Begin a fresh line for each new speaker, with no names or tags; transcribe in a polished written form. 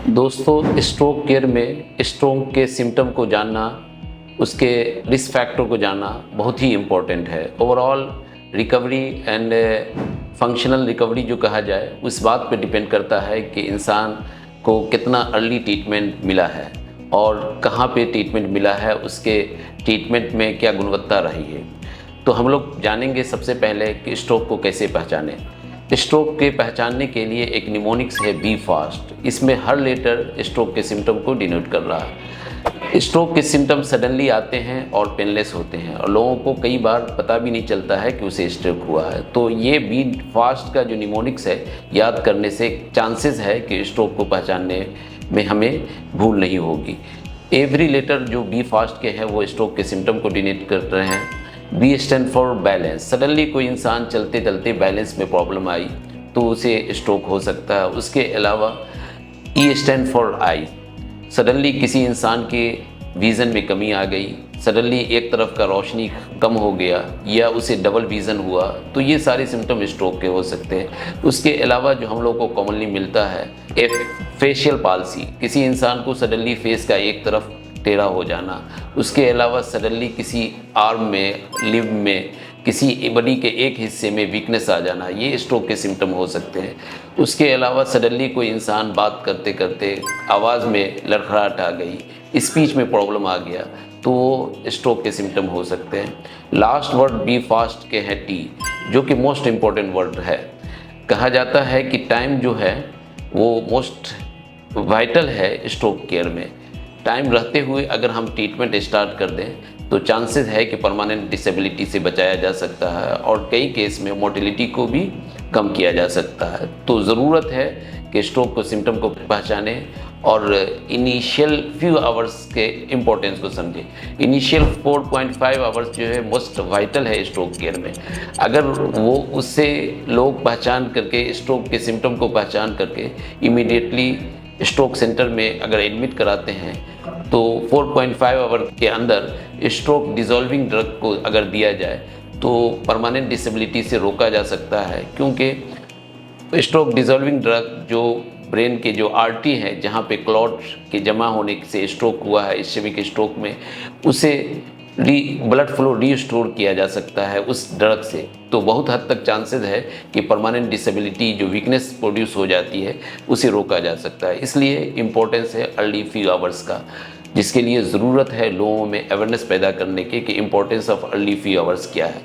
दोस्तों, stroke care में stroke के सिम्टम को जानना, उसके रिस्क फैक्टर को जानना बहुत ही इम्पोर्टेंट है। Overall recovery and functional recovery जो कहा जाए, उस बात पे डिपेंड करता है कि इंसान को कितना अर्ली ट्रीटमेंट मिला है और कहाँ पे ट्रीटमेंट मिला है, उसके ट्रीटमेंट में क्या गुणवत्ता रही है। तो हम लोग जानेंगे सबसे पहले कि स्ट्रोक को कैसे पहचानें। स्ट्रोक के पहचानने के लिए एक निमोनिक्स है बी फास्ट। इसमें हर लेटर स्ट्रोक के सिम्टम को डिनोट कर रहा है। स्ट्रोक के सिम्टम सडनली आते हैं और पेनलेस होते हैं और लोगों को कई बार पता भी नहीं चलता है कि उसे स्ट्रोक हुआ है। तो ये बी फास्ट का जो निमोनिक्स है, याद करने से चांसेस है कि स्ट्रोक को पहचानने में हमें भूल नहीं होगी। एवरी लेटर जो बी फास्ट के हैं वो स्ट्रोक के सिम्टम को डिनोट कर रहे हैं। B stand for balance. Suddenly कोई इंसान चलते चलते बैलेंस में प्रॉब्लम आई तो उसे स्ट्रोक हो सकता है। उसके अलावा E stand for I. Suddenly किसी इंसान के विज़न में कमी आ गई, सडनली एक तरफ का रोशनी कम हो गया या उसे डबल विज़न हुआ, तो ये सारे सिम्टम स्ट्रोक के हो सकते हैं। उसके अलावा जो हम लोग को कॉमनली मिलता है फेशियल पाल्सी। किसी इंसान को सडनली फेस का एक तरफ टेढ़ा हो जाना। उसके अलावा सडनली किसी आर्म में, लिम्ब में, किसी बॉडी के एक हिस्से में वीकनेस आ जाना, ये स्ट्रोक के सिम्टम हो सकते हैं। उसके अलावा सडनली कोई इंसान बात करते करते आवाज़ में लड़खड़ाहट आ गई, स्पीच में प्रॉब्लम आ गया, तो वो स्ट्रोक के सिम्टम हो सकते हैं। लास्ट वर्ड बी फास्ट के हैं टी, जो कि मोस्ट इम्पॉर्टेंट वर्ड है। कहा जाता है कि टाइम जो है वो मोस्ट वाइटल है स्ट्रोक केयर में। टाइम रहते हुए अगर हम ट्रीटमेंट स्टार्ट कर दें तो चांसेस है कि परमानेंट डिसेबिलिटी से बचाया जा सकता है और कई केस में मोर्टेलिटी को भी कम किया जा सकता है। तो ज़रूरत है कि स्ट्रोक को सिम्टम को पहचानें और इनिशियल फ्यू आवर्स के इम्पोर्टेंस को समझें। इनिशियल 4.5 आवर्स जो है मोस्ट वाइटल है स्ट्रोक केयर में। अगर वो उससे लोग पहचान करके स्ट्रोक के सिम्टम को पहचान करके इमीडिएटली स्ट्रोक सेंटर में अगर एडमिट कराते हैं तो 4.5 आवर के अंदर स्ट्रोक डिसॉल्विंग ड्रग को अगर दिया जाए तो परमानेंट डिसेबिलिटी से रोका जा सकता है। क्योंकि स्ट्रोक डिसॉल्विंग ड्रग जो ब्रेन के जो आर्टरी है, जहाँ पे क्लॉट के जमा होने से स्ट्रोक हुआ है इस्केमिक स्ट्रोक में, उसे ब्लड फ्लो रीस्टोर किया जा सकता है उस ड्रग से। तो बहुत हद तक चांसेस है कि परमानेंट डिसेबिलिटी जो वीकनेस प्रोड्यूस हो जाती है उसे रोका जा सकता है। इसलिए इम्पोर्टेंस है अर्ली फ्यू आवर्स का, जिसके लिए ज़रूरत है लोगों में अवेयरनेस पैदा करने की कि importance of early few hours क्या है।